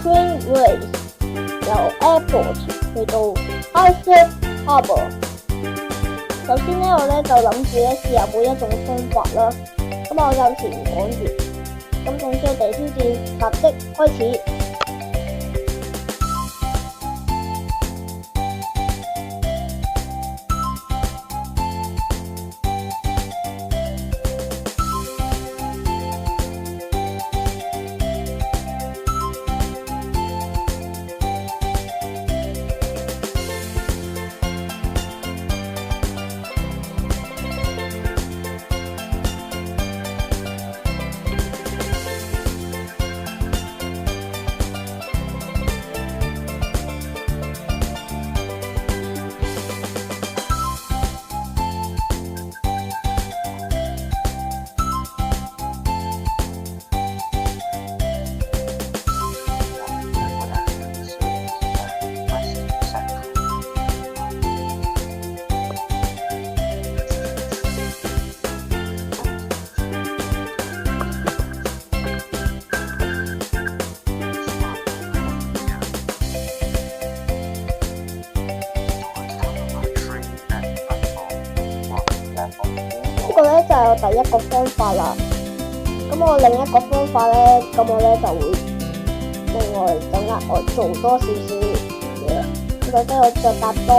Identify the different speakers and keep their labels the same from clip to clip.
Speaker 1: Trainways 由 Airport 去到 High Harbour。首先咧，我咧就諗住咧試下每一種方法啦。咁我暫時唔講住。咁總之地挑戰立即開始。呢個咧就係我第一個方法啦。咁我另一個方法咧，咁我咧就會另外就額外做多少少嘢，咁即係我再搭多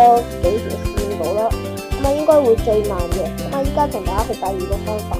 Speaker 1: 幾條線路啦。咁啊應該會最慢嘅。咁啊依家同大家去第二個方法。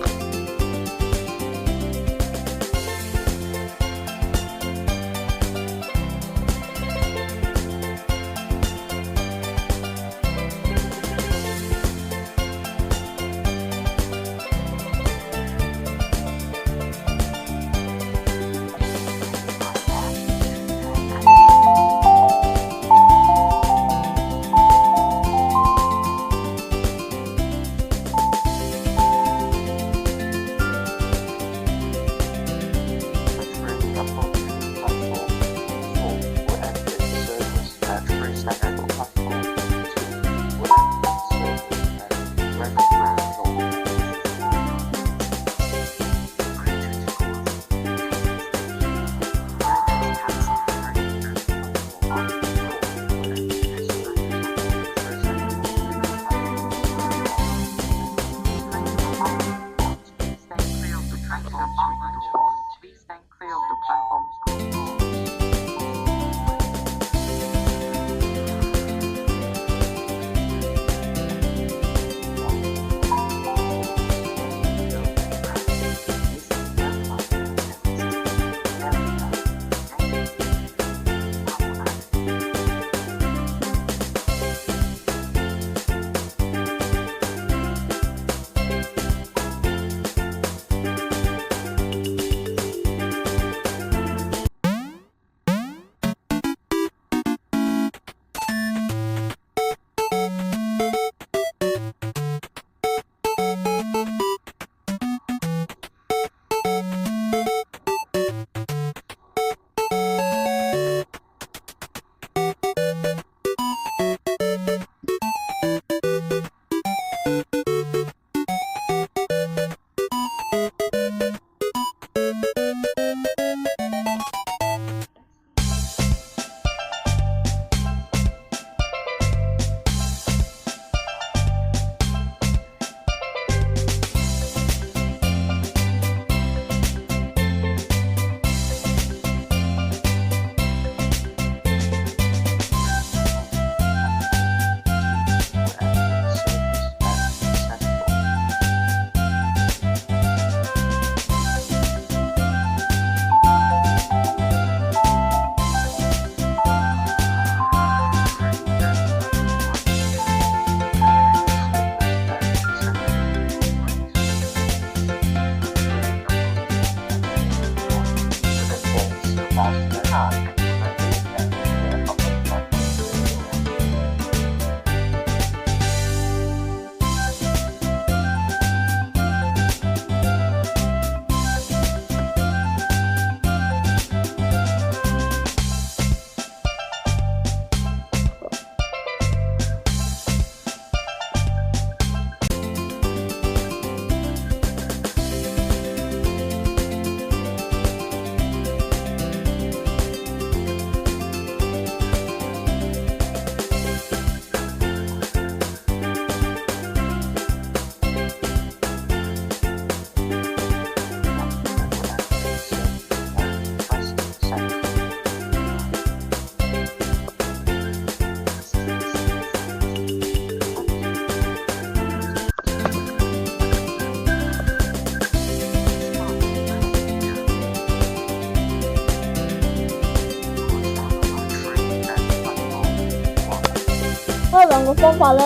Speaker 1: 嗰兩個方法咧，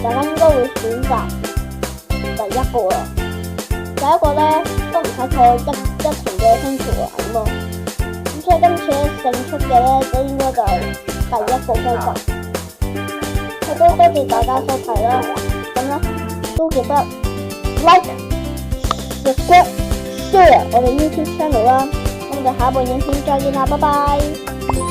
Speaker 1: 大家應該會選擇第一個啦。第一個咧都唔使坐一程嘅星球玩嘛，咁所以今次勝出嘅咧都應該就係第一個方法。好多謝大家收睇啦，咁咧都記得 like、subscribe、share 我哋 YouTube channel 啦。咁我哋下一部影片再見啦，拜拜。